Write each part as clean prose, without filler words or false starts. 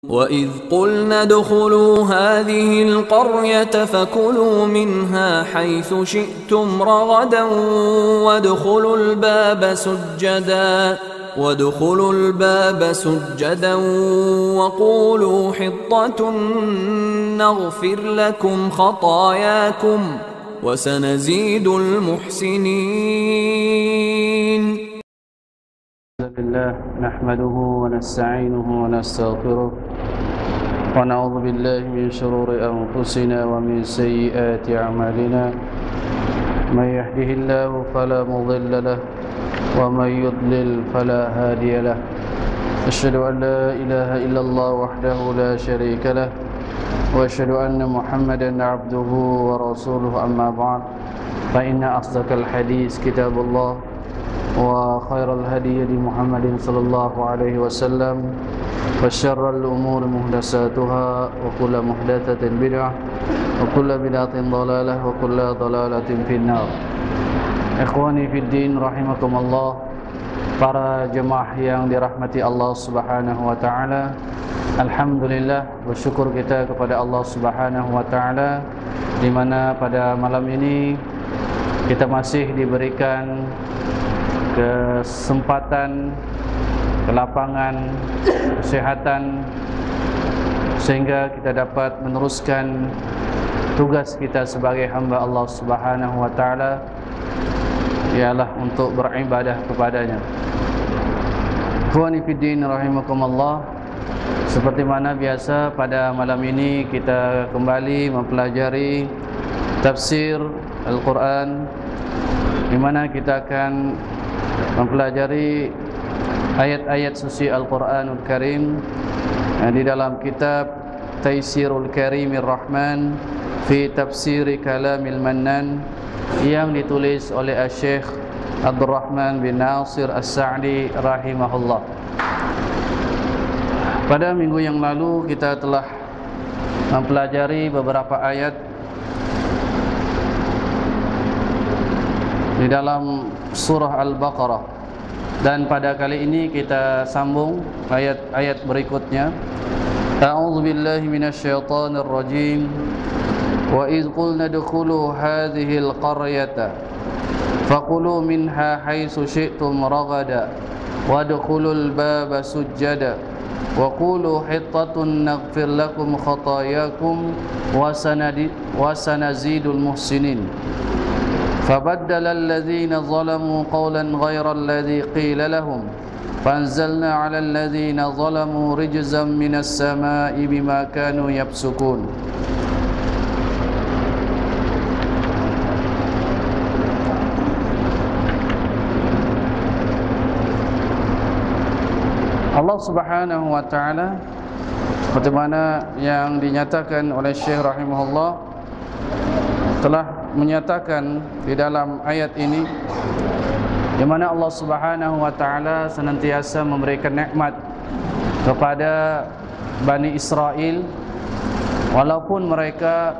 وَإِذْ قُلْنَا ادْخُلُوا هَذِهِ الْقَرْيَةَ فَكُلُوا مِنْهَا حَيْثُ شِئْتُمْ رَغَدًا وَادْخُلُوا الْبَابَ سُجَّدًا وَقُولُوا حِطَّةٌ نَغْفِرْ لَكُمْ خَطَايَاكُمْ وَسَنَزِيدُ الْمُحْسِنِينَ. بالله نحمده ونستعينه ونستغفره ونعوذ بالله من شرور أنفسنا ومن سيئات أعمالنا من يهده الله فلا مضل له ومن يضلل فلا هادي له أشهد أن لا إله إلا الله وحده لا شريك له وأشهد أن محمدا عبده ورسوله أما بعد فإن أصدق الحديث كتاب الله وخير الهدي هدي محمد صلى الله عليه وسلم وشر الأمور محدثاتها وكل محدثة بدعة وكل بدعة ضلالة وكل ضلالة في النار. Ikhwani fid din rahimakumullah, para jemaah yang dirahmati Allah Subhanahu wa taala. Alhamdulillah, bersyukur kita kepada Allah Subhanahu wa taala di mana pada malam ini kita masih diberikan kesempatan, kelapangan, kesehatan sehingga kita dapat meneruskan tugas kita sebagai hamba Allah Subhanahu wa taala, ialah untuk beribadah kepadanya. Ikhwani fid din rahimakumullah, seperti mana biasa pada malam ini kita kembali mempelajari tafsir Al-Quran, di mana kita akan mempelajari ayat-ayat suci Al-Quranul Karim di dalam kitab Taysirul Karimir Rahman fi Tafsiri Kalamil Mannan yang ditulis oleh Syekh Abdul Rahman bin Nasir As-Sa'di rahimahullah. Pada minggu yang lalu kita telah mempelajari beberapa ayat di dalam surah Al-Baqarah, dan pada kali ini kita sambung ayat-ayat berikutnya. A'udzu billahi minasyaitonir rajim. Wa idz qulna dkhulu hadhil qaryata faqulu minha haitsu syi'tum ragada wadkhulul baba sujjada wa qulu hittatun naghfir lakum khatayakum wa sanazidul muhsinin. فبدل الذين ظلموا قولا غير الذي قيل لهم فأنزلنا على الذين ظلموا رجزا من السماء بما كانوا يفسقون. Allah Subhanahu wa taala, seperti mana yang dinyatakan oleh Syekh rahimahullah, telah menyatakan di dalam ayat ini di mana Allah Subhanahu wa taala senantiasa memberikan nikmat kepada Bani Israel walaupun mereka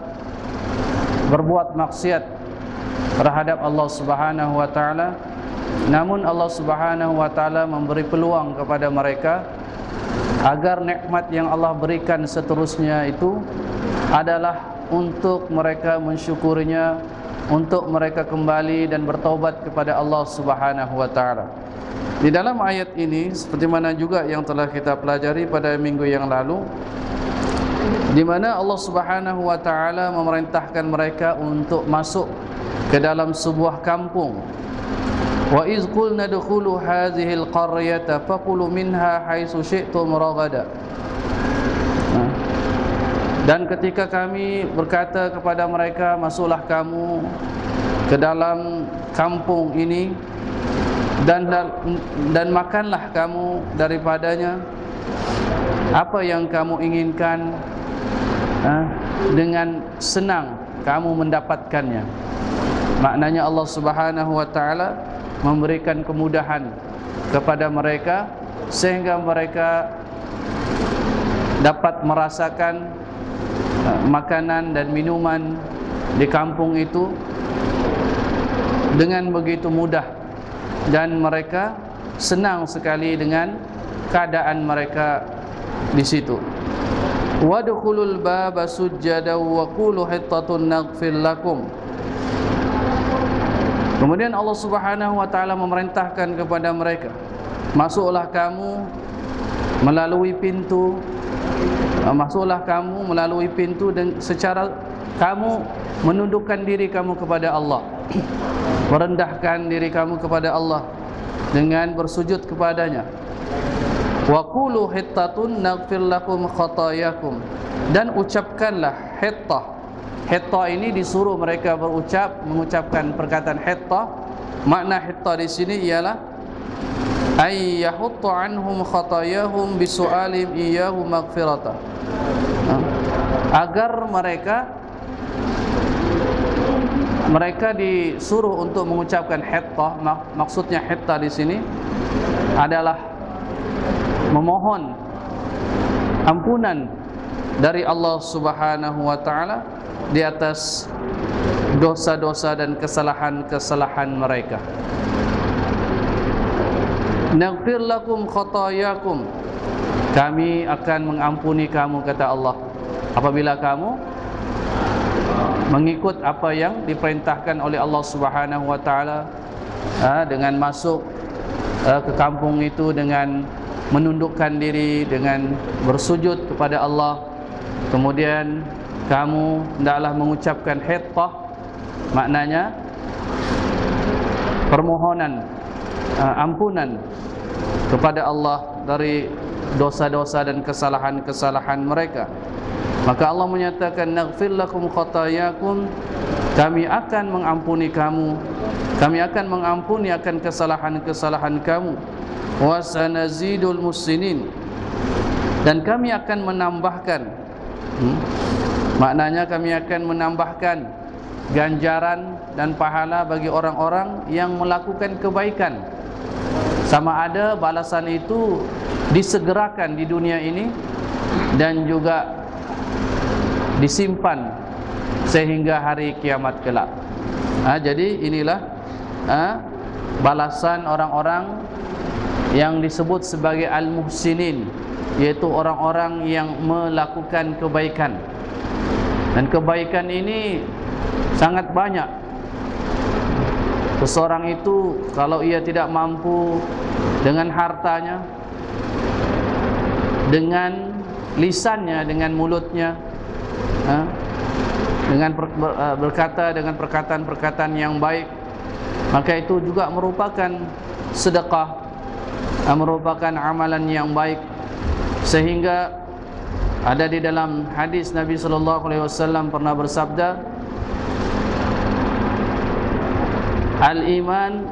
berbuat maksiat terhadap Allah Subhanahu wa taala, namun Allah Subhanahu wa taala memberi peluang kepada mereka agar nikmat yang Allah berikan seterusnya itu adalah untuk mereka mensyukurinya, untuk mereka kembali dan bertaubat kepada Allah Subhanahu wa taala. Di dalam ayat ini, seperti mana juga yang telah kita pelajari pada minggu yang lalu, di mana Allah Subhanahu wa taala memerintahkan mereka untuk masuk ke dalam sebuah kampung. Wa iz qulna dkhulu hadhil qaryata faqulu minha haitsu syi'tum ragada. Dan ketika kami berkata kepada mereka, masuklah kamu ke dalam kampung ini dan makanlah kamu daripadanya apa yang kamu inginkan, dengan senang kamu mendapatkannya. Maknanya Allah Subhanahu wa taala memberikan kemudahan kepada mereka sehingga mereka dapat merasakan makanan dan minuman di kampung itu dengan begitu mudah, dan mereka senang sekali dengan keadaan mereka di situ. Wadkhulul baba sujjadan wa qulu hittatun naghfir lakum. Kemudian Allah Subhanahu wa taala memerintahkan kepada mereka, masuklah kamu melalui pintu, dan secara kamu menundukkan diri kamu kepada Allah, merendahkan diri kamu kepada Allah dengan bersujud kepadanya. Wa qulu hittatun naghfir lakum khatayakum, dan ucapkanlah hittah. Hittah ini disuruh mereka mengucapkan perkataan hittah. Makna hittah di sini ialah ay yahuttu anhum khatayahum bisu'alim iyyahu maghfirata, agar mereka disuruh untuk mengucapkan hittah. Maksudnya hittah di sini adalah memohon ampunan dari Allah Subhanahu wa taala di atas dosa-dosa dan kesalahan-kesalahan mereka. Naghfir lakum khatayakum, kami akan mengampuni kamu, kata Allah, apabila kamu mengikut apa yang diperintahkan oleh Allah Subhanahu wa taala, dengan masuk ke kampung itu dengan menundukkan diri, dengan bersujud kepada Allah. Kemudian kamu hendaklah mengucapkan hittah, maknanya permohonan ampunan kepada Allah dari dosa-dosa dan kesalahan-kesalahan mereka. Maka Allah menyatakan naghfir lakum khatayakum, kami akan mengampuni kamu, kami akan mengampuni akan kesalahan-kesalahan kamu. Wa sanazidul muhsinin, dan kami akan menambahkan, maknanya kami akan menambahkan ganjaran dan pahala bagi orang-orang yang melakukan kebaikan. Sama ada balasan itu disegerakan di dunia ini dan juga disimpan sehingga hari kiamat kelak. Jadi inilah balasan orang-orang yang disebut sebagai al-muhsinin, yaitu orang-orang yang melakukan kebaikan. Dan kebaikan ini sangat banyak. Seseorang itu kalau ia tidak mampu dengan hartanya, dengan lisannya, dengan mulutnya, dengan berkata dengan perkataan-perkataan yang baik, maka itu juga merupakan sedekah, merupakan amalan yang baik. Sehingga ada di dalam hadis Nabi sallallahu alaihi wasallam pernah bersabda, al-iman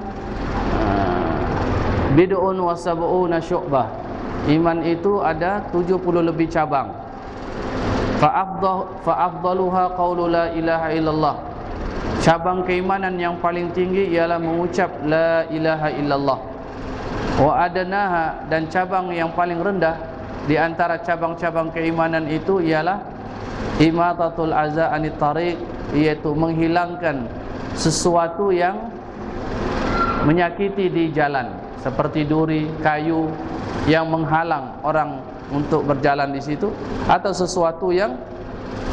bid'un wa sab'una syu'bah, iman itu ada 70 lebih cabang. Fa afdaluha qaulu la ilaha illallah, cabang keimanan yang paling tinggi ialah mengucap la ilaha illallah. Wa adnaha, dan cabang yang paling rendah di antara cabang-cabang keimanan itu ialah imatatul aza anit tariq, yaitu menghilangkan sesuatu yang menyakiti di jalan, seperti duri, kayu yang menghalang orang untuk berjalan di situ, atau sesuatu yang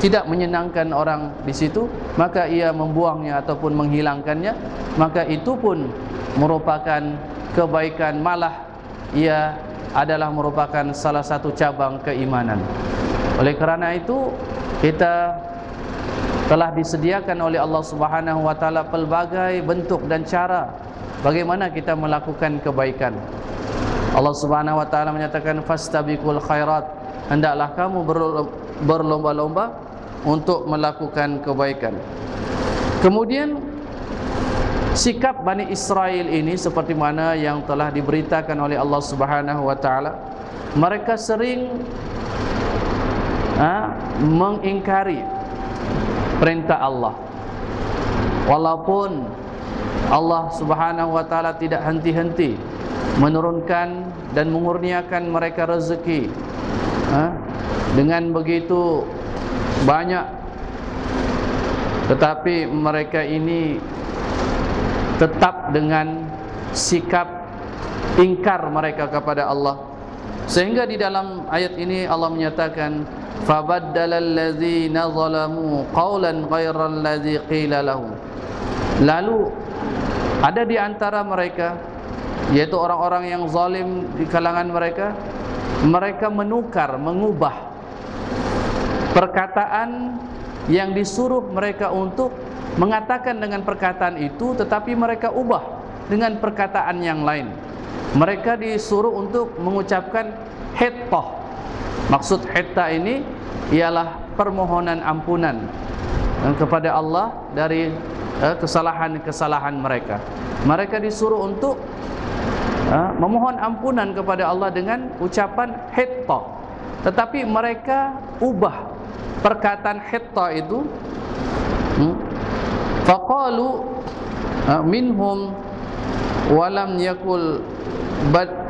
tidak menyenangkan orang di situ, maka ia membuangnya ataupun menghilangkannya, maka itu pun merupakan kebaikan, malah ia adalah merupakan salah satu cabang keimanan. Oleh kerana itu, kita telah disediakan oleh Allah Subhanahu wa taala pelbagai bentuk dan cara bagaimana kita melakukan kebaikan. Allah Subhanahu wa taala menyatakan fastabiqul khairat, hendaklah kamu berlomba-lomba untuk melakukan kebaikan. Kemudian sikap Bani Israel ini seperti mana yang telah diberitakan oleh Allah Subhanahu wa taala, mereka sering mengingkari perintah Allah. Walaupun Allah Subhanahu wa taala tidak henti-henti menurunkan dan mengurniakan mereka rezeki dengan begitu banyak, tetapi mereka ini tetap dengan sikap ingkar mereka kepada Allah Sehingga di dalam ayat ini Allah menyatakan fabaddalal ladzina zalamu qawlan ghairal ladzi qila lahum. Lalu ada di antara mereka, yaitu orang-orang yang zalim di kalangan mereka, mereka menukar, mengubah perkataan yang disuruh mereka untuk mengatakan dengan perkataan itu, tetapi mereka ubah dengan perkataan yang lain. Mereka disuruh untuk mengucapkan hittah. Maksud hittah ini ialah permohonan ampunan kepada Allah dari kesalahan-kesalahan mereka. Mereka disuruh untuk memohon ampunan kepada Allah dengan ucapan hittah, tetapi mereka ubah perkataan hittah itu. Faqalu minhum walam yakul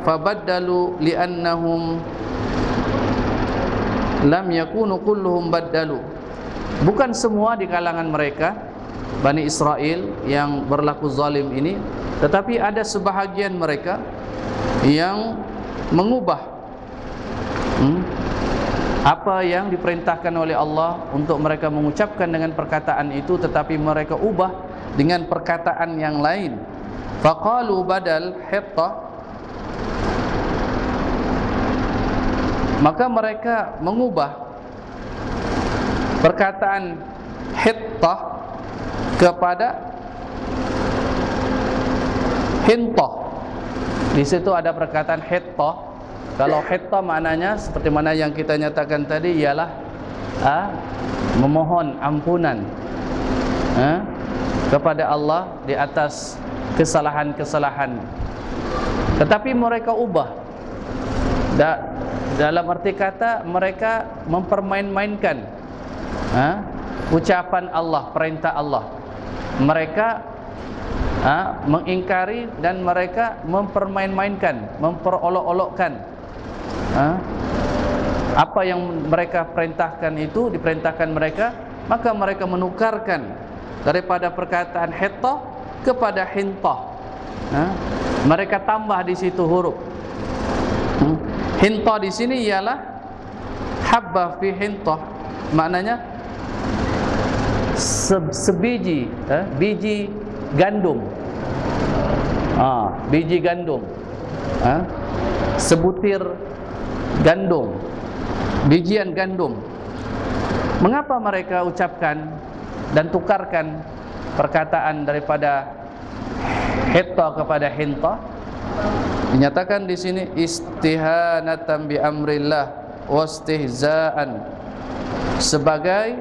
fabaddalu li'annahum lam yakunu kulluhum baddalu. Bukan semua di kalangan mereka Bani Israel yang berlaku zalim ini, tetapi ada sebahagian mereka yang mengubah apa yang diperintahkan oleh Allah untuk mereka mengucapkan dengan perkataan itu, tetapi mereka ubah dengan perkataan yang lain. Faqalu badal hittah, maka mereka mengubah perkataan hittah kepada hintah. Di situ ada perkataan hittah. Kalau hittah maknanya seperti mana yang kita nyatakan tadi, ialah memohon ampunan kepada Allah di atas kesalahan-kesalahan. Tetapi mereka ubah dalam arti kata mereka mempermain-mainkan ucapan Allah, perintah Allah. Mereka mengingkari dan mereka mempermain-mainkan, memperolok-olokkan apa yang mereka perintahkan itu, diperintahkan mereka, maka mereka menukarkan daripada perkataan hittah kepada hintah. Mereka tambah di situ huruf. Hintah di sini ialah habba fi hintah, maknanya sebiji biji gandum. Biji gandum, sebutir gandum, bijian gandum. Mengapa mereka ucapkan dan tukarkan perkataan daripada hittah kepada hintah? Dinyatakan di sini istihanatan bi amrillah wastihzaan, sebagai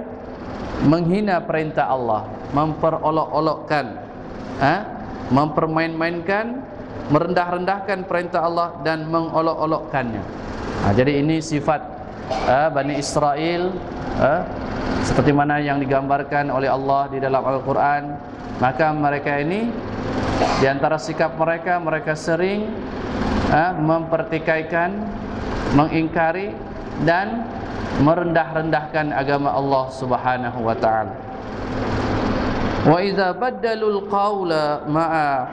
menghina perintah Allah, memperolok-olokkan, mempermain-mainkan, merendah-rendahkan perintah Allah dan mengolok-olokkannya. Jadi ini sifat Bani Israel, seperti mana yang digambarkan oleh Allah di dalam Al-Quran. Maka mereka ini, di antara sikap mereka, mereka sering mempertikaikan, mengingkari dan merendah-rendahkan agama Allah Subhanahu wa ta'ala. Wa idza baddalul qawla ma'a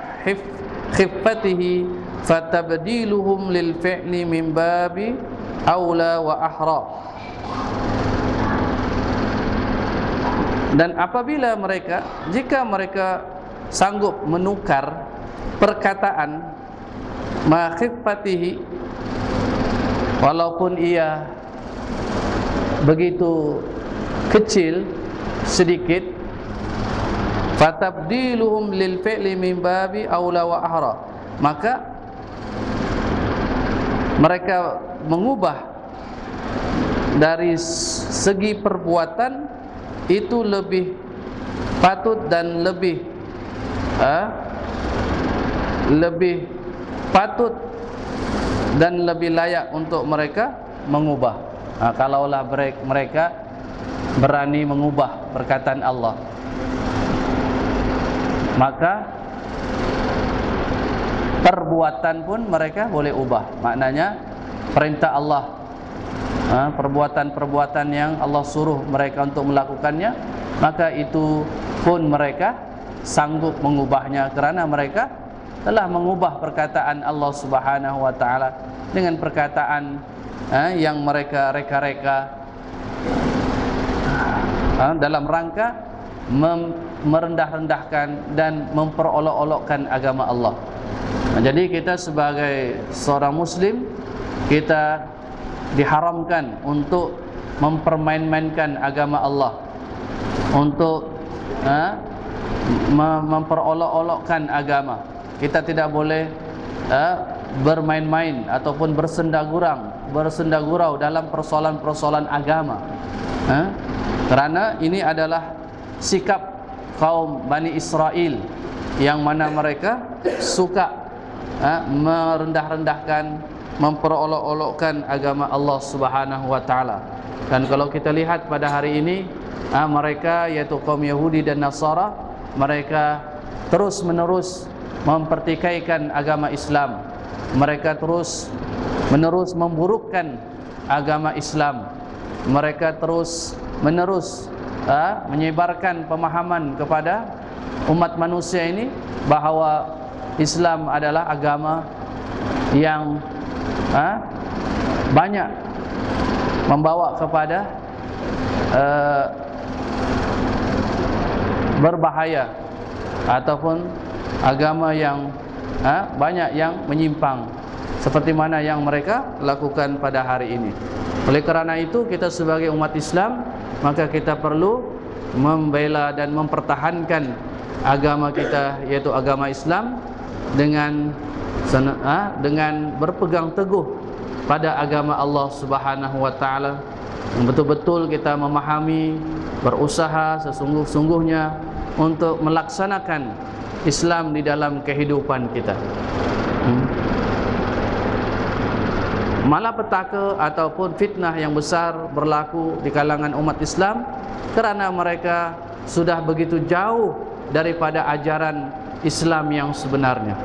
khiffatihi fatabdiluhum lil fi'li min babi aula wa ahra. Dan apabila mereka, jika mereka sanggup menukar perkataan ma'a khiffatihi, walaupun ia begitu kecil, sedikit, fatabdiluhum lil fi'li min babi aula wa ahra, maka mereka mengubah dari segi perbuatan itu lebih patut dan lebih patut dan lebih layak untuk mereka mengubah. Kalaulah mereka berani mengubah perkataan Allah, maka perbuatan pun mereka boleh ubah. Maknanya perintah Allah, perbuatan-perbuatan yang Allah suruh mereka untuk melakukannya, maka itu pun mereka sanggup mengubahnya, kerana mereka telah mengubah perkataan Allah Subhanahu wa ta'ala dengan perkataan yang mereka reka-reka dalam rangka merendah-rendahkan dan memperolok-olokkan agama Allah. Jadi kita sebagai seorang muslim, kita diharamkan untuk mempermain-mainkan agama Allah, untuk memperolok-olokkan agama. Kita tidak boleh bermain-main ataupun bersenda dalam persoalan-persoalan agama. Kerana ini adalah sikap kaum Bani Israel yang mana mereka suka merendah-rendahkan, memperolok-olokkan agama Allah Subhanahu wa taala. Dan kalau kita lihat pada hari ini, mereka yaitu kaum Yahudi dan Nasara, mereka terus-menerus mempertikaikan agama Islam. Mereka terus-menerus memburukkan agama Islam. Mereka terus-menerus menyebarkan pemahaman kepada umat manusia ini bahawa Islam adalah agama yang banyak membawa kepada berbahaya, ataupun agama yang banyak yang menyimpang, seperti mana yang mereka lakukan pada hari ini. Oleh kerana itu, kita sebagai umat Islam, maka kita perlu membela dan mempertahankan agama kita, yaitu agama Islam, dengan berpegang teguh pada agama Allah Subhanahu wa taala. Betul-betul kita memahami, berusaha sesungguh-sungguhnya untuk melaksanakan Islam di dalam kehidupan kita. Malapetaka ataupun fitnah yang besar berlaku di kalangan umat Islam kerana mereka sudah begitu jauh daripada ajaran Islam yang sebenarnya,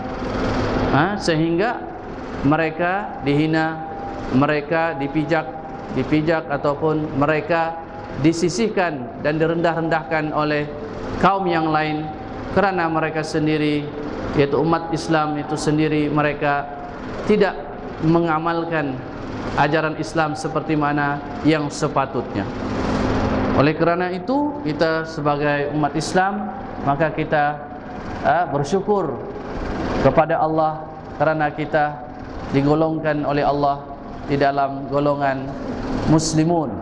sehingga mereka dihina, mereka dipijak ataupun mereka disisihkan dan direndah-rendahkan oleh kaum yang lain kerana mereka sendiri, yaitu umat Islam itu sendiri, mereka tidak mengamalkan ajaran Islam seperti mana yang sepatutnya. Oleh kerana itu, kita sebagai umat Islam, maka kita bersyukur kepada Allah kerana kita digolongkan oleh Allah di dalam golongan muslimun,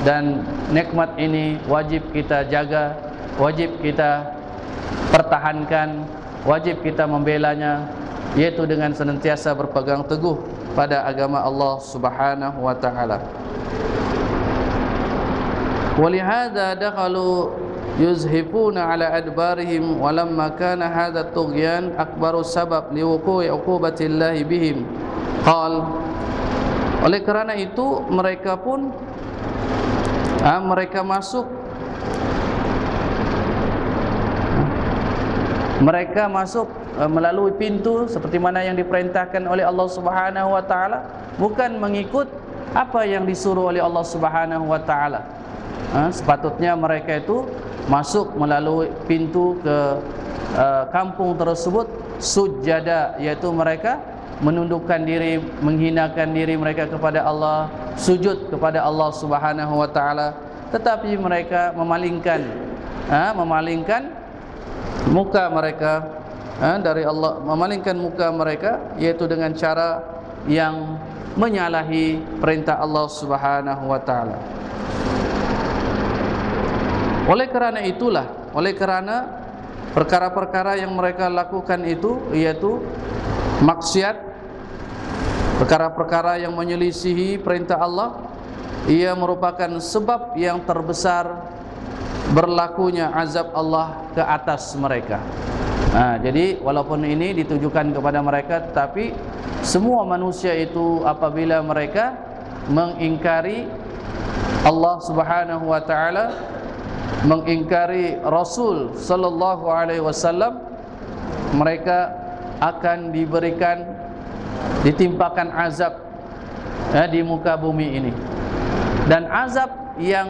dan nikmat ini wajib kita jaga, wajib kita pertahankan, wajib kita membelanya, yaitu dengan senantiasa berpegang teguh pada agama Allah Subhanahu wa taala. Walihada dakhalu yuzhifuna ala adbarihim walamma kana hadha tughyan akbaru sabab liwuqu'i uqubatillahi bihim. Oleh kerana itu mereka pun masuk melalui pintu seperti mana yang diperintahkan oleh Allah Subhanahu wa taala, bukan mengikut apa yang disuruh oleh Allah Subhanahu wa taala. Sepatutnya mereka itu masuk melalui pintu ke kampung tersebut sujada, yaitu mereka menundukkan diri, menghinakan diri mereka kepada Allah, sujud kepada Allah Subhanahu wa taala. Tetapi mereka memalingkan muka mereka dari Allah, memalingkan muka mereka, yaitu dengan cara yang menyalahi perintah Allah Subhanahu wa taala. Oleh kerana perkara-perkara yang mereka lakukan itu, yaitu maksiat, perkara-perkara yang menyelisihi perintah Allah, ia merupakan sebab yang terbesar berlakunya azab Allah ke atas mereka. Jadi walaupun ini ditujukan kepada mereka, tetapi semua manusia itu apabila mereka mengingkari Allah Subhanahu wa taala, mengingkari Rasul sallallahu alaihi wasallam, mereka akan ditimpakan azab di muka bumi ini, dan azab yang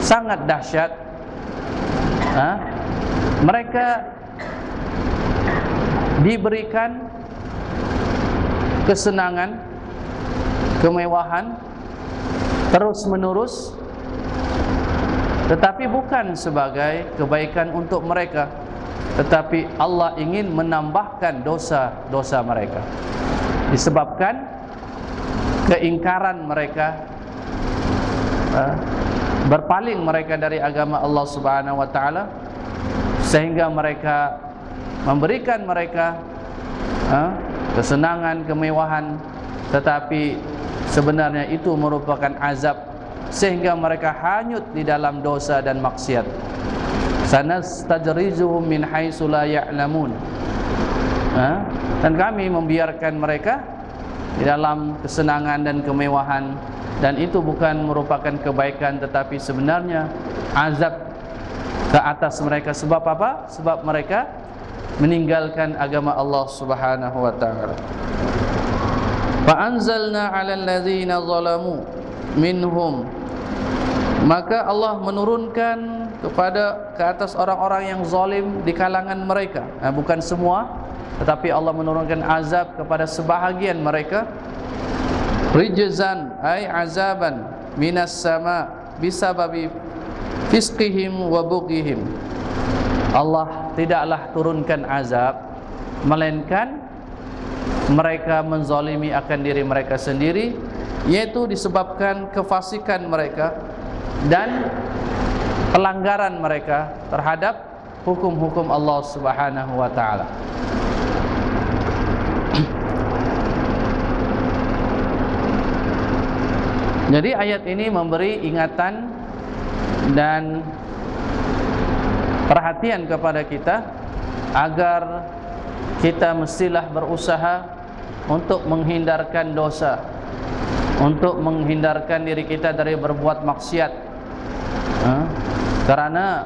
sangat dahsyat. Mereka diberikan kesenangan kemewahan terus menerus, tetapi bukan sebagai kebaikan untuk mereka, tetapi Allah ingin menambahkan dosa-dosa mereka disebabkan keingkaran mereka, berpaling mereka dari agama Allah Subhanahu wa taala, sehingga mereka memberikan mereka kesenangan, kemewahan, tetapi sebenarnya itu merupakan azab, sehingga mereka hanyut di dalam dosa dan maksiat. Sanastajrizuhum min haitsu la ya'lamun. Dan kami membiarkan mereka di dalam kesenangan dan kemewahan, dan itu bukan merupakan kebaikan, tetapi sebenarnya azab ke atas mereka. Sebab apa? Sebab mereka meninggalkan agama Allah Subhanahu wa taala. Fa anzalna 'alal ladzina zalamu minhum, maka Allah menurunkan ke atas orang-orang yang zalim di kalangan mereka. Bukan semua, tetapi Allah menurunkan azab kepada sebahagian mereka. Rijzan ay azaban minas sama bisababi fisqihim wa bughihim. Allah tidaklah turunkan azab, melainkan mereka menzalimi akan diri mereka sendiri, yaitu disebabkan kefasikan mereka dan pelanggaran mereka terhadap hukum-hukum Allah Subhanahu wa taala. Jadi ayat ini memberi ingatan dan perhatian kepada kita agar kita mestilah berusaha untuk menghindarkan dosa, untuk menghindarkan diri kita dari berbuat maksiat, karena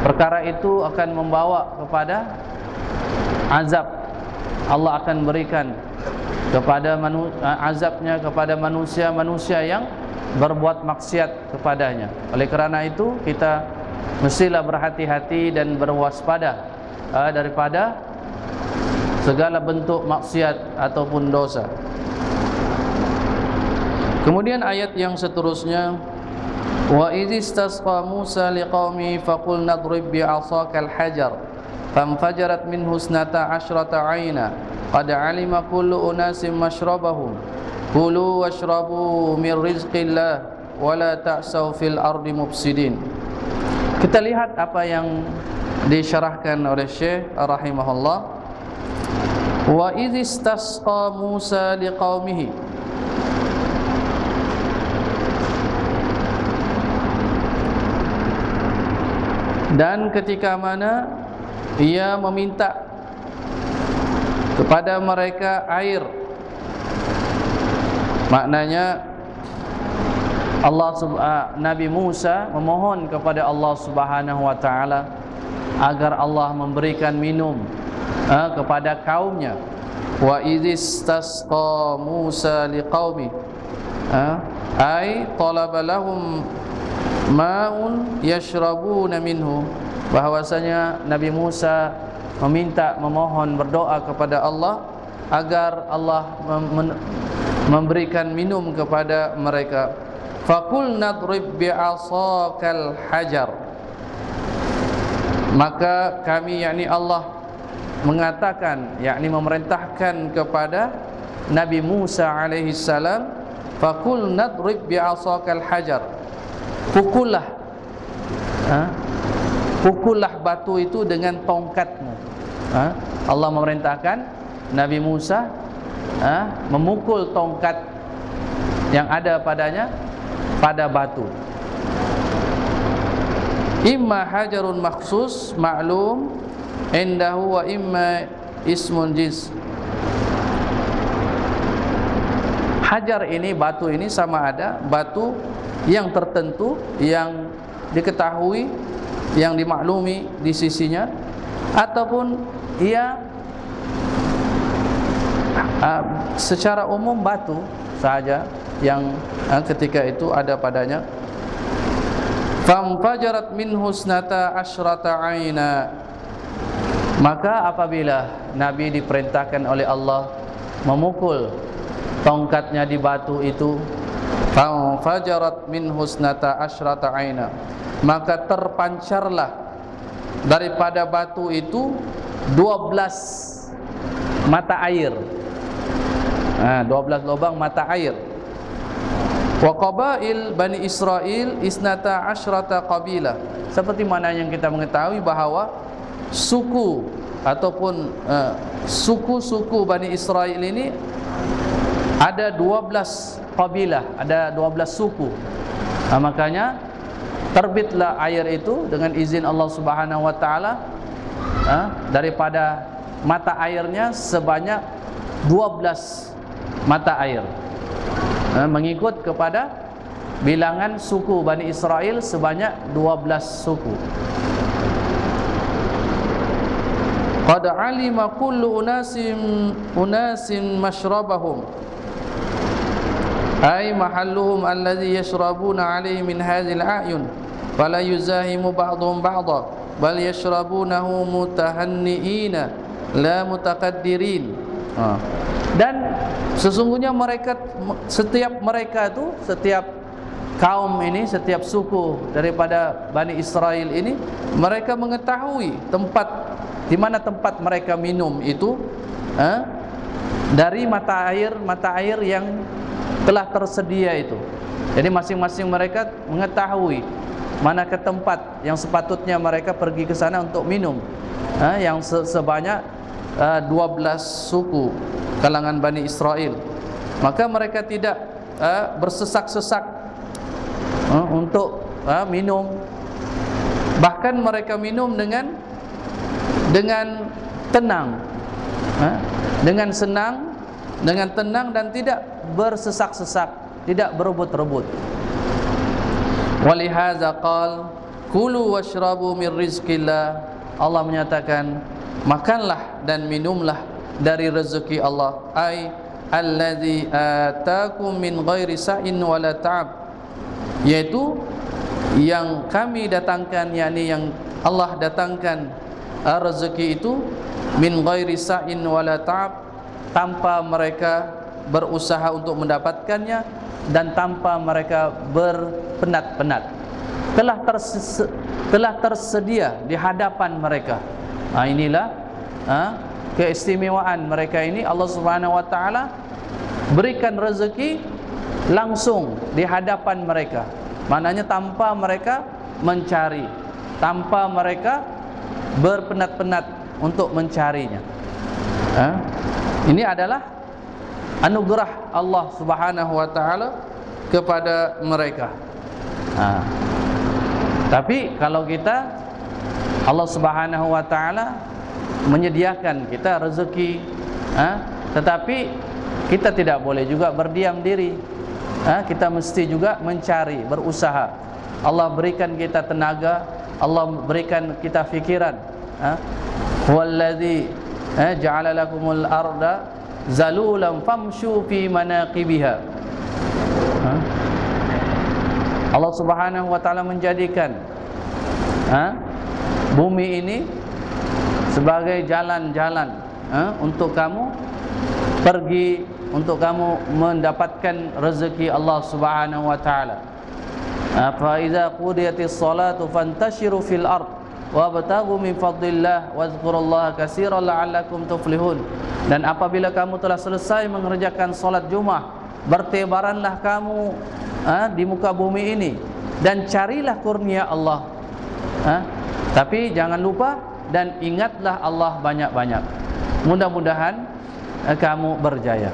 perkara itu akan membawa kepada azab. Allah akan berikan kepada azabnya kepada manusia-manusia yang berbuat maksiat kepadanya. Oleh kerana itu kita mestilah berhati-hati dan berwaspada daripada segala bentuk maksiat ataupun dosa. Kemudian ayat yang seterusnya, wa idhistasqa Musa liqaumi faqul nadrib bi'asakal hajar fanfajarat minhu 12 'aina qad 'alima kullu unasin mashrabahum kulu washrabu min rizqillah wa la ta'sau fil ardi mufsidin. Kita lihat apa yang disyarahkan oleh Syekh rahimahullah. Wa idhistasqa Musa liqaumihi, dan ketika mana ia meminta kepada mereka air, maknanya Nabi Musa memohon kepada Allah Subhanahu wa taala agar Allah memberikan minum kepada kaumnya. Wa idhistasqa Musa liqaumi ay talaba lahum ma'un yashrabuna minhu, bahwasanya Nabi Musa memohon, berdoa kepada Allah agar Allah memberikan minum kepada mereka. Faqul nadrib bi'asakal hajar, maka kami, yakni Allah, mengatakan, yakni memerintahkan kepada Nabi Musa alaihi salam, faqul nadrib bi'asakal hajar, pukullah pukullah batu itu dengan tongkatmu. Allah memerintahkan Nabi Musa memukul tongkat yang ada padanya pada batu. Imma hajarun makhsus ma'lum indahu wa imma ismun jins. Hajar ini, batu ini, sama ada batu yang tertentu, yang diketahui, yang dimaklumi di sisinya, ataupun ia secara umum batu saja yang ketika itu ada padanya. Famfajarat minhu 12 'aina, maka apabila Nabi diperintahkan oleh Allah memukul tongkatnya di batu itu, fajarat min husnata asyrata aina, maka terpancarlah daripada batu itu 12 mata air. 12 lubang mata air. Wa qabail Bani Israil isnata asyrata qabilah, seperti mana yang kita mengetahui bahawa suku ataupun suku-suku Bani Israil ini ada 12 qabilah, ada 12 suku. Makanya terbitlah air itu dengan izin Allah Subhanahu wa taala, daripada mata airnya sebanyak 12 mata air, mengikut kepada bilangan suku Bani Israil sebanyak 12 suku. Qad alima kullu unasin mashrabahum, ay mahalluhum alladhi yashrabuna alayhi min hadhil a'yun, fala yuzahimu ba'dhum ba'dha, bal yashrabunahu mutahanni'ina la mutakaddirin. Dan sesungguhnya setiap kaum ini, setiap suku daripada Bani Israel ini, mereka mengetahui tempat di mana tempat mereka minum itu, dari mata air yang telah tersedia itu. Jadi masing-masing mereka mengetahui mana ke tempat yang sepatutnya mereka pergi ke sana untuk minum, yang sebanyak 12 suku kalangan Bani Israel. Maka mereka tidak bersesak-sesak untuk minum. Bahkan mereka minum dengan tenang, dengan senang, dengan tenang, dan tidak bersesak-sesak, tidak berebut-rebut. Walihadza qal kulu washrabu min rizqillah, Allah menyatakan makanlah dan minumlah dari rezeki Allah, ay allazi ataakum min ghairi sa'in wala ta'ab, yaitu yang kami datangkan, yakni yang Allah datangkan rezeki itu min ghairi sa'in wala ta'ab, tanpa mereka berusaha untuk mendapatkannya dan tanpa mereka berpenat-penat. Telah tersedia di hadapan mereka. Inilah keistimewaan mereka ini. Allah Subhanahu wa taala berikan rezeki langsung di hadapan mereka. Maknanya tanpa mereka mencari, tanpa mereka berpenat-penat untuk mencarinya. Ini adalah anugerah Allah Subhanahu wa taala kepada mereka. Tapi kalau kita, Allah Subhanahu wa taala menyediakan kita rezeki, tetapi kita tidak boleh juga berdiam diri. Kita mesti juga mencari, berusaha. Allah berikan kita tenaga, Allah berikan kita fikiran. Huwallazi ja'ala lakumul arda zalulan famshu fi manaqibiha. Allah Subhanahu wa taala menjadikan bumi ini sebagai jalan-jalan untuk kamu pergi, untuk kamu mendapatkan rezeki Allah Subhanahu wa taala. Fa idza qudiyatis salatu fantashiru fil ard wabtaghu min fadlillah wazkurullaha katsiran la'allakum tuflihun. Dan apabila kamu telah selesai mengerjakan salat Jumat, bertebaranlah kamu di muka bumi ini dan carilah kurnia Allah. Tapi jangan lupa dan ingatlah Allah banyak-banyak. Mudah-mudahan kamu berjaya.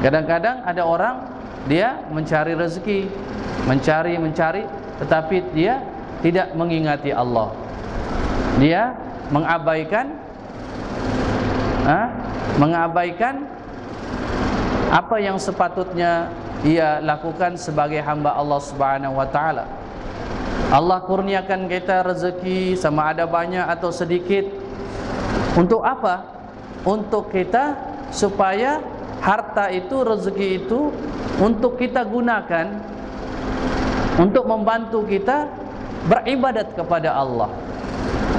Kadang-kadang ada orang, dia mencari rezeki, mencari, tetapi dia tidak mengingati Allah. Dia mengabaikan apa yang sepatutnya ia lakukan sebagai hamba Allah Subhanahu wa taala. Allah kurniakan kita rezeki, sama ada banyak atau sedikit. Untuk apa? Untuk kita, supaya harta itu, rezeki itu untuk kita gunakan untuk membantu kita beribadat kepada Allah,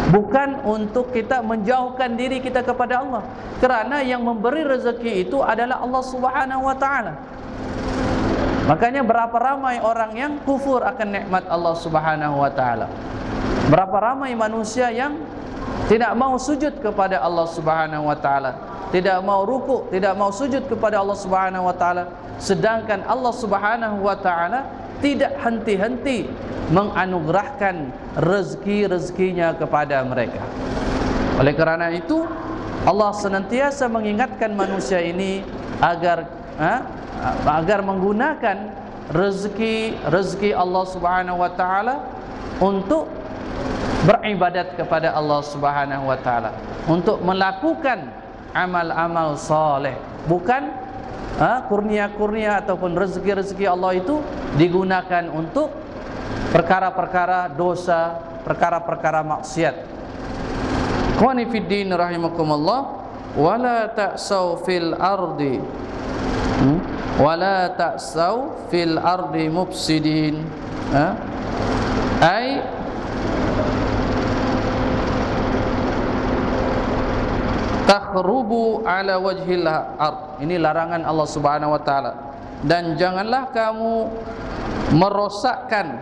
bukan untuk kita menjauhkan diri kita kepada Allah. Kerana yang memberi rezeki itu adalah Allah Subhanahu wa taala. Makanya berapa ramai orang yang kufur akan nikmat Allah Subhanahu wa taala. Berapa ramai manusia yang tidak mau sujud kepada Allah Subhanahu wa taala, tidak mau rukuk, tidak mau sujud kepada Allah Subhanahu wa taala, sedangkan Allah Subhanahu wa taala tidak henti-henti menganugerahkan rezeki-rezekinya kepada mereka. Oleh kerana itu Allah senantiasa mengingatkan manusia ini agar menggunakan rezeki Allah Subhanahu wa taala untuk beribadat kepada Allah Subhanahu wa taala, untuk melakukan amal-amal soleh, bukan kurnia-kurnia ataupun rezeki-rezeki Allah itu digunakan untuk perkara-perkara dosa, perkara-perkara maksiat. Ikhwani fid din rahimakumullah, wala ta'sau fil ardi wala ta'sau fil ardi mufsidin, ay takhrubu ala wajhil ard. Ini larangan Allah Subhanahu wa taala. Dan janganlah kamu merosakkan,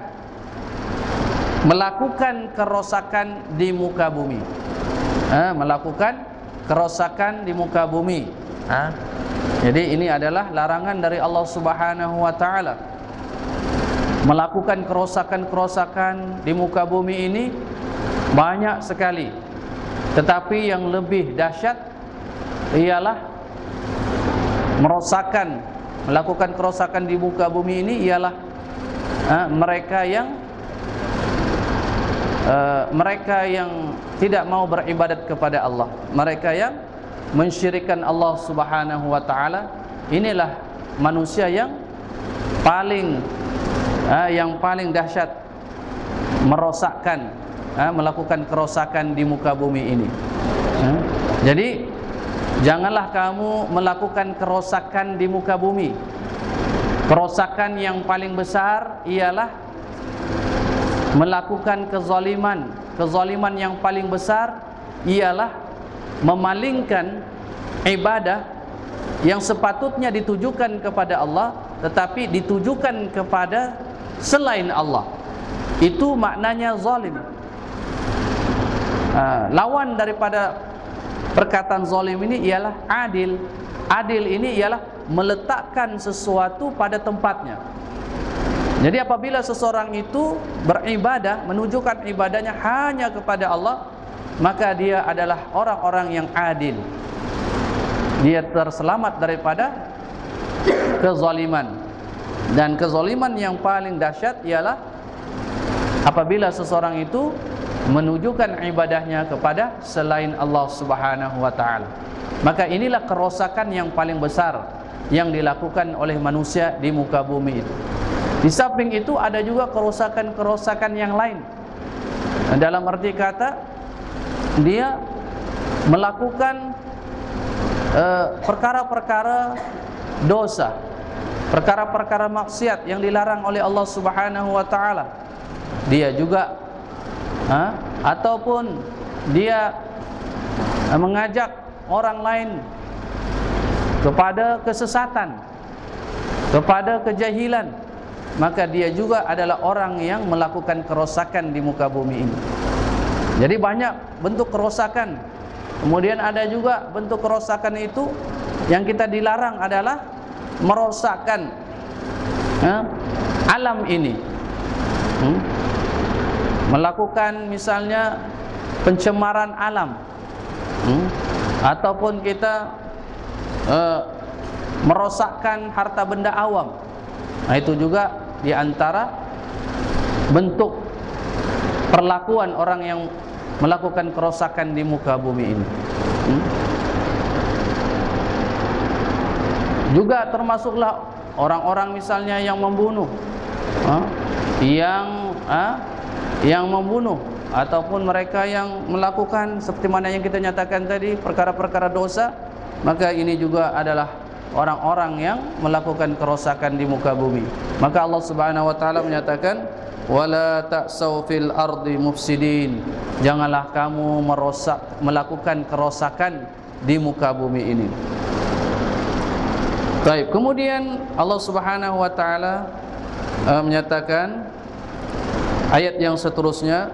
melakukan kerosakan di muka bumi. Melakukan kerosakan di muka bumi. Jadi ini adalah larangan dari Allah Subhanahu wa taala. Melakukan kerosakan-kerosakan di muka bumi ini banyak sekali. Tetapi yang lebih dahsyat ialah melakukan kerosakan di muka bumi ini ialah mereka yang tidak mau beribadat kepada Allah, mereka yang mensyirikkan Allah Subhanahu wa taala. Inilah manusia yang paling dahsyat merosakkan, melakukan kerosakan di muka bumi ini. Jadi janganlah kamu melakukan kerosakan di muka bumi. Kerosakan yang paling besar ialah melakukan kezaliman. Kezaliman yang paling besar ialah memalingkan ibadah yang sepatutnya ditujukan kepada Allah tetapi ditujukan kepada selain Allah. Itu maknanya zalim. Lawan daripada perkataan zalim ini ialah adil. Adil ini ialah meletakkan sesuatu pada tempatnya. Jadi apabila seseorang itu beribadah, menunjukkan ibadahnya hanya kepada Allah, maka dia adalah orang-orang yang adil. Dia terselamat daripada kezaliman. Dan kezaliman yang paling dahsyat ialah apabila seseorang itu menunjukkan ibadahnya kepada selain Allah Subhanahu wa taala. Maka inilah kerosakan yang paling besar yang dilakukan oleh manusia di muka bumi itu. Di samping itu ada juga kerosakan-kerosakan yang lain. Dalam arti kata dia melakukan perkara-perkara dosa, perkara-perkara maksiat yang dilarang oleh Allah Subhanahu wa taala. Dia juga ataupun dia mengajak orang lain kepada kesesatan, kepada kejahilan, maka dia juga adalah orang yang melakukan kerosakan di muka bumi ini. Jadi banyak bentuk kerosakan. Kemudian ada juga bentuk kerosakan itu yang kita dilarang adalah merosakkan alam ini. Melakukan misalnya pencemaran alam, ataupun kita merosakkan harta benda awam. Nah, itu juga di antara bentuk perlakuan orang yang melakukan kerosakan di muka bumi ini. Juga termasuklah orang-orang misalnya yang membunuh, yang membunuh, ataupun mereka yang melakukan seperti mana yang kita nyatakan tadi perkara-perkara dosa, maka ini juga adalah orang-orang yang melakukan kerosakan di muka bumi. Maka Allah Subhanahu wa taala menyatakan wala ta'sau fil ardi mufsidin. Janganlah kamu melakukan kerosakan di muka bumi ini. Baik, kemudian Allah Subhanahu wa taala menyatakan ayat yang seterusnya,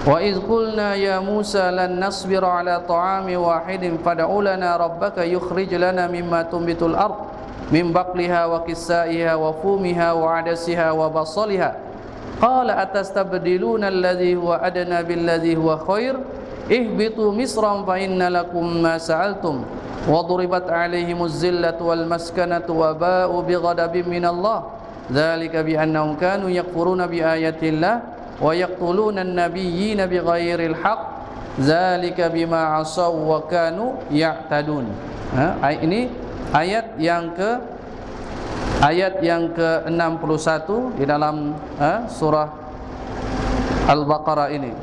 wa iz qulna ya Musa lan nasbira ala ta'ami wahidin fad'u lana rabbaka yukhrij lana mimma tumbitul ard min baqliha wa qissaiha wa fumiha wa adasiha wa basaliha qala atastabdiluna alladhi huwa adna billadhi huwa khair ihbitu misran fa inna lakum ma sa'altum wa duribat alaihimuz zillatu wal maskanatu wa ba'u bighadabin minallah dzalika bi annahum kanu yakfuruna bi ayatillah wa yaqtuluna an-nabiyyina bighairil haqq dzalika bima asaw wa kanu ya'tadun. Ini ayat yang ke-61 di dalam surah Al-Baqarah ini.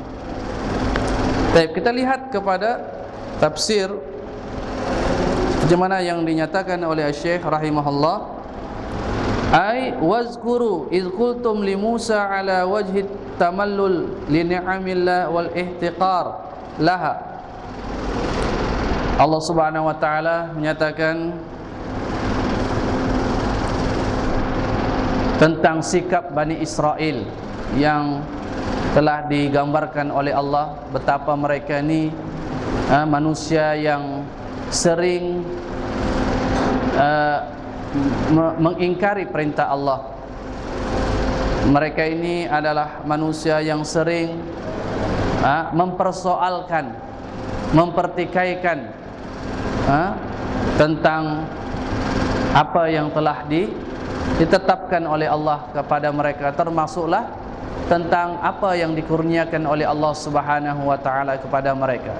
Baik, kita lihat kepada tafsir bagaimana yang dinyatakan oleh Syekh rahimahullah. Ai wazkuru iz qultum li Musa ala wajhi tamallul li ni'amillah wal ihtiqar laha. Allah Subhanahu wa taala menyatakan tentang sikap Bani Israel yang telah digambarkan oleh Allah, betapa mereka ini manusia yang sering mengingkari perintah Allah. Mereka ini adalah manusia yang sering mempersoalkan, mempertikaikan tentang apa yang telah ditetapkan oleh Allah kepada mereka, termasuklah tentang apa yang dikurniakan oleh Allah Subhanahu wa taala kepada mereka.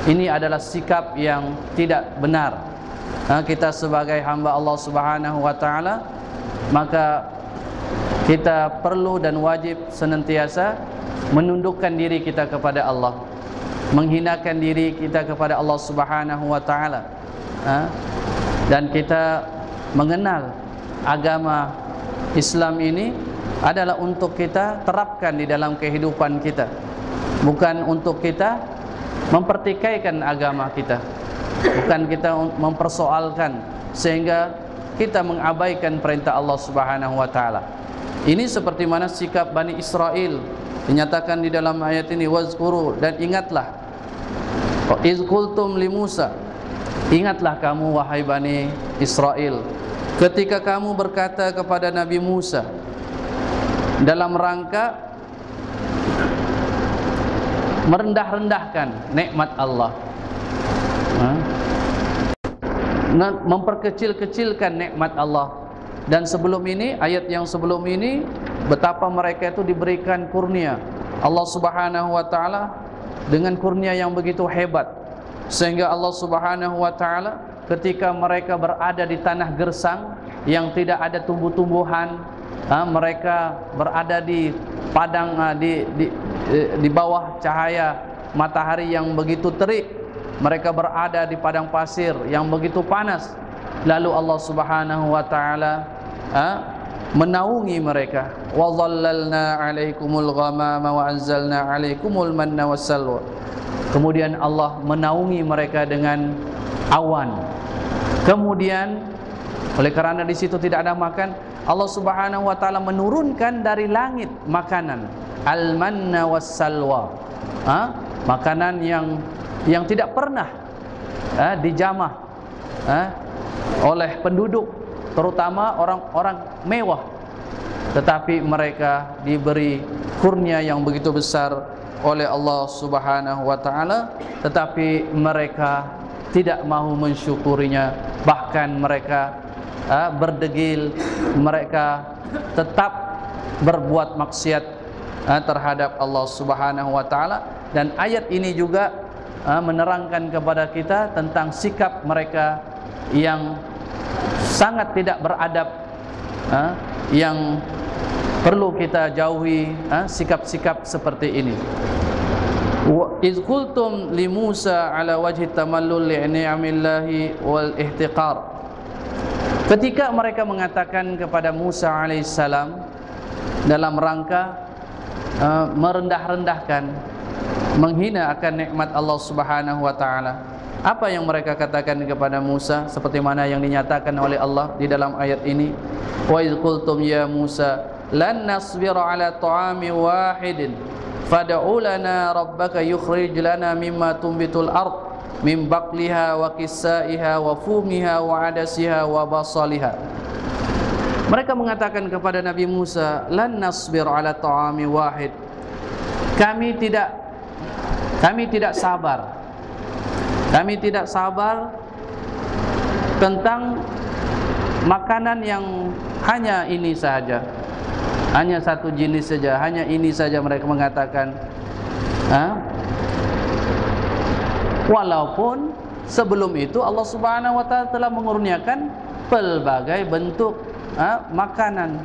Ini adalah sikap yang tidak benar. Kita sebagai hamba Allah Subhanahu wa taala, maka kita perlu dan wajib senantiasa menundukkan diri kita kepada Allah, menghinakan diri kita kepada Allah Subhanahu wa taala, dan kita mengenal agama Islam ini adalah untuk kita terapkan di dalam kehidupan kita, bukan untuk kita mempertikaikan agama kita, bukan kita mempersoalkan sehingga kita mengabaikan perintah Allah Subhanahu wa taala. Ini seperti mana sikap Bani Israel dinyatakan di dalam ayat ini, wazkuru, dan ingatlah, iz qultum li Musa, ingatlah kamu wahai Bani Israel ketika kamu berkata kepada Nabi Musa dalam rangka merendah-rendahkan nikmat Allah, memperkecil-kecilkan nikmat Allah. Dan sebelum ini, ayat yang sebelum ini, betapa mereka itu diberikan kurnia Allah Subhanahu wa taala dengan kurnia yang begitu hebat, sehingga Allah Subhanahu wa taala ketika mereka berada di tanah gersang yang tidak ada tumbuh-tumbuhan, mereka berada di padang, di bawah cahaya matahari yang begitu terik, mereka berada di padang pasir yang begitu panas, lalu Allah Subhanahu wa taala menaungi mereka, wa dhallalna 'alaikumul ghamama wa anzalna 'alaikumul manna wassalwa. Kemudian Allah menaungi mereka dengan awan. Kemudian oleh kerana di situ tidak ada makan, Allah Subhanahu wa taala menurunkan dari langit makanan, al-manna wassalwa, makanan yang tidak pernah dijamah oleh penduduk, terutama orang-orang mewah, tetapi mereka diberi kurnia yang begitu besar oleh Allah Subhanahu wa taala, tetapi mereka tidak mahu mensyukurinya, bahkan mereka berdegil, mereka tetap berbuat maksiat terhadap Allah Subhanahu wa taala. Dan ayat ini juga menerangkan kepada kita tentang sikap mereka yang sangat tidak beradab, yang perlu kita jauhi sikap-sikap seperti ini. Wa iz qultum li Musa ala wajhi tamallul li ni'amillahi wal ihtiqar. Ketika mereka mengatakan kepada Musa alaihissalam dalam rangka merendah-rendahkan, menghina akan nikmat Allah Subhanahu wa taala, Apa yang mereka katakan kepada Musa seperti mana yang dinyatakan oleh Allah di dalam ayat ini? Wa idz qultum ya Musa lan nasbira ala ta'ami wahidin fad'u lana rabbaka yukhrij lana mimma tumbitul ard min baqliha wa qissaiha wa fumiha wa adasiha wa basaliha. Mereka mengatakan kepada Nabi Musa, lan nasbir ala ta'ami wahid. Kami tidak sabar. Kami tidak sabar tentang makanan yang hanya ini saja, hanya satu jenis saja, hanya ini saja. Mereka mengatakan, walaupun sebelum itu Allah Subhanahu wa Ta'ala telah mengurniakan pelbagai bentuk makanan.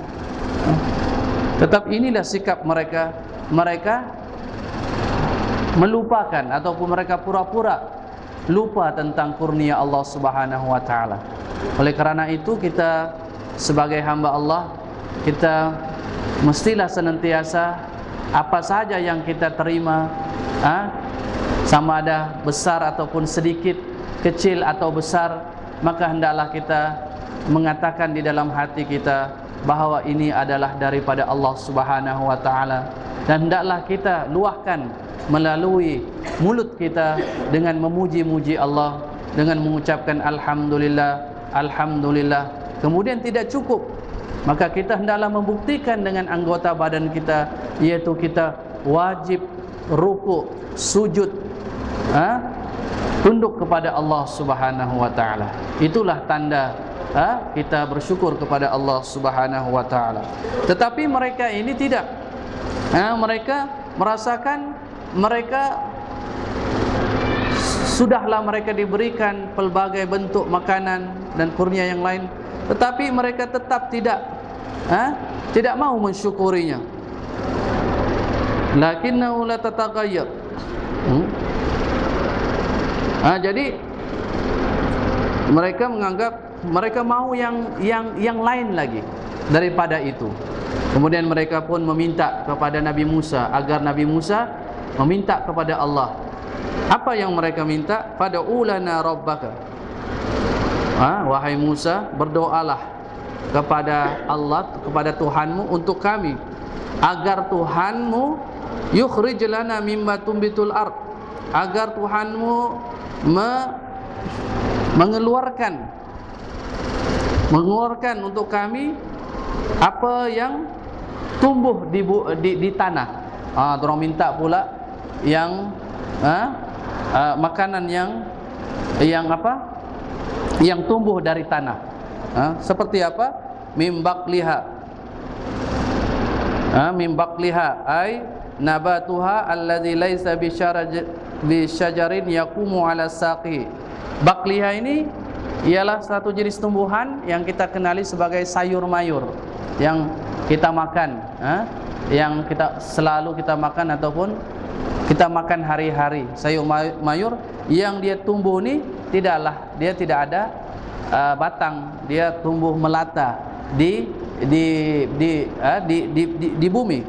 Tetap inilah sikap mereka. Mereka melupakan ataupun mereka pura-pura lupa tentang kurnia Allah Subhanahu wa Ta'ala. Oleh kerana itu, kita sebagai hamba Allah, kita mestilah senantiasa apa saja yang kita terima, sama ada besar ataupun sedikit, kecil atau besar, maka hendaklah kita mengatakan di dalam hati kita bahawa ini adalah daripada Allah Subhanahu wa Ta'ala, dan hendaklah kita luahkan melalui mulut kita dengan memuji-muji Allah, dengan mengucapkan alhamdulillah, alhamdulillah. Kemudian tidak cukup, maka kita hendaklah membuktikan dengan anggota badan kita, yaitu kita wajib ruku', sujud, tunduk kepada Allah Subhanahu wa Ta'ala. Itulah tanda kita bersyukur kepada Allah Subhanahu wa Ta'ala. Tetapi mereka ini tidak. Mereka merasakan mereka sudahlah mereka diberikan pelbagai bentuk makanan dan kurnia yang lain, tetapi mereka tetap tidak mau mensyukurinya. Lakinnahu la tataghayyar. Jadi mereka menganggap mereka mau yang lain lagi daripada itu. Kemudian mereka pun meminta kepada Nabi Musa agar Nabi Musa meminta kepada Allah. Apa yang mereka minta? Fad'u lana rabbaka. Wahai Musa, berdoalah kepada Allah, kepada Tuhanmu untuk kami, agar Tuhanmu yukhrij lana mimma tumbitul ard, agar Tuhanmu mengeluarkan untuk kami apa yang tumbuh di tanah. Dorang minta pula yang makanan yang tumbuh dari tanah. Seperti apa? Mim baqliha. Mim baqliha ay nabatuha alladzi laisa bi syajarin yaqumu ala saqi. Baqliha ini ialah satu jenis tumbuhan yang kita kenali sebagai sayur mayur yang kita makan, yang selalu kita makan ataupun kita makan hari-hari. Sayur mayur yang dia tumbuh ni dia tidak ada batang, dia tumbuh melata di bumi.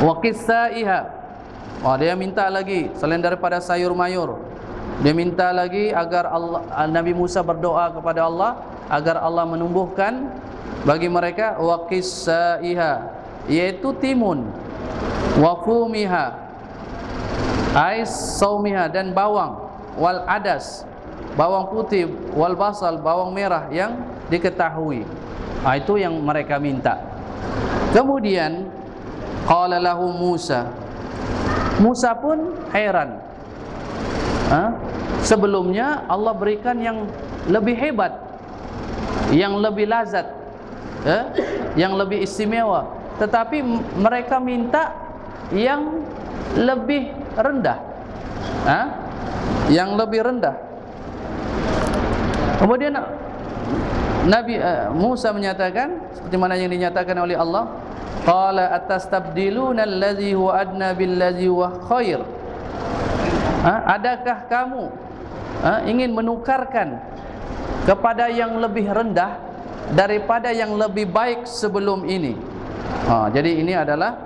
Wa qissaiha. Dia minta lagi selain daripada sayur mayur, dia minta lagi agar Nabi Musa berdoa kepada Allah agar Allah menumbuhkan bagi mereka wa qissaiha, yaitu timun, wa fumiha ay saumiha, dan bawang, wal adas, bawang putih, wal basal, bawang merah yang diketahui. Itu yang mereka minta. Kemudian qala lahu Musa, Musa pun heran. Sebelumnya Allah berikan yang lebih hebat, yang lebih lazat, yang lebih istimewa, tetapi mereka minta yang lebih rendah, yang lebih rendah. Kemudian Nabi Musa menyatakan seperti mana yang dinyatakan oleh Allah, qala atastabdiluna allazi huwa adna billazi huwa khair. Adakah kamu ingin menukarkan kepada yang lebih rendah daripada yang lebih baik sebelum ini? Jadi ini adalah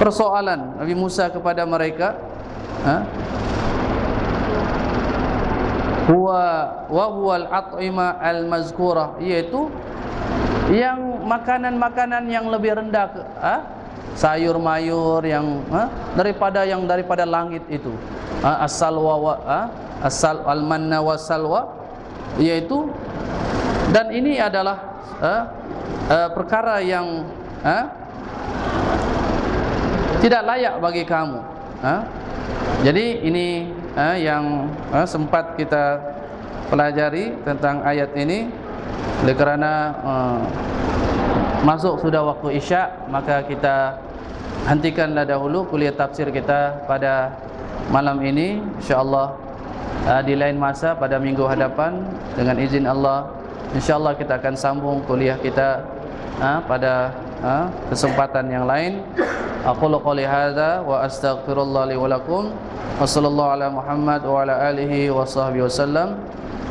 persoalan Nabi Musa kepada mereka. wa huwal at'ima al-mazkurah, yaitu yang makanan-makanan yang lebih rendah, sayur mayur yang daripada langit itu, as-salwa al-manna was-salwa, yaitu, dan ini adalah perkara yang tidak layak bagi kamu. Jadi ini yang sempat kita pelajari tentang ayat ini. Oleh kerana masuk sudah waktu Isya, maka kita hentikanlah dahulu kuliah tafsir kita pada malam ini. InsyaAllah di lain masa pada minggu hadapan dengan izin Allah, InsyaAllah kita akan sambung kuliah kita pada kesempatan yang lain. Aqulu qouli hadza wa astaghfirullah li wa lakum. Wa sallallahu ala Muhammad wa ala alihi wa sahbihi wasallam.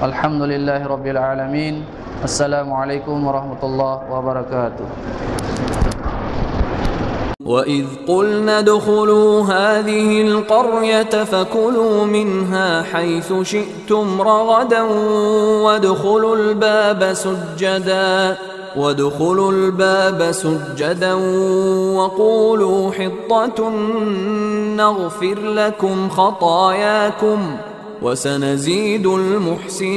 Alhamdulillahi rabbil alamin. Assalamualaikum warahmatullahi wabarakatuh. وَإِذْ قُلْنَا ادْخُلُوا هَذِهِ الْقَرْيَةَ فَكُلُوا مِنْهَا حَيْثُ شِئْتُمْ رَغَدًا وَادْخُلُوا الْبَابَ سُجَّدًا وَقُولُوا حِطَّةٌ نَغْفِرْ لَكُمْ خَطَايَاكُمْ وَسَنَزِيدُ الْمُحْسِنِينَ.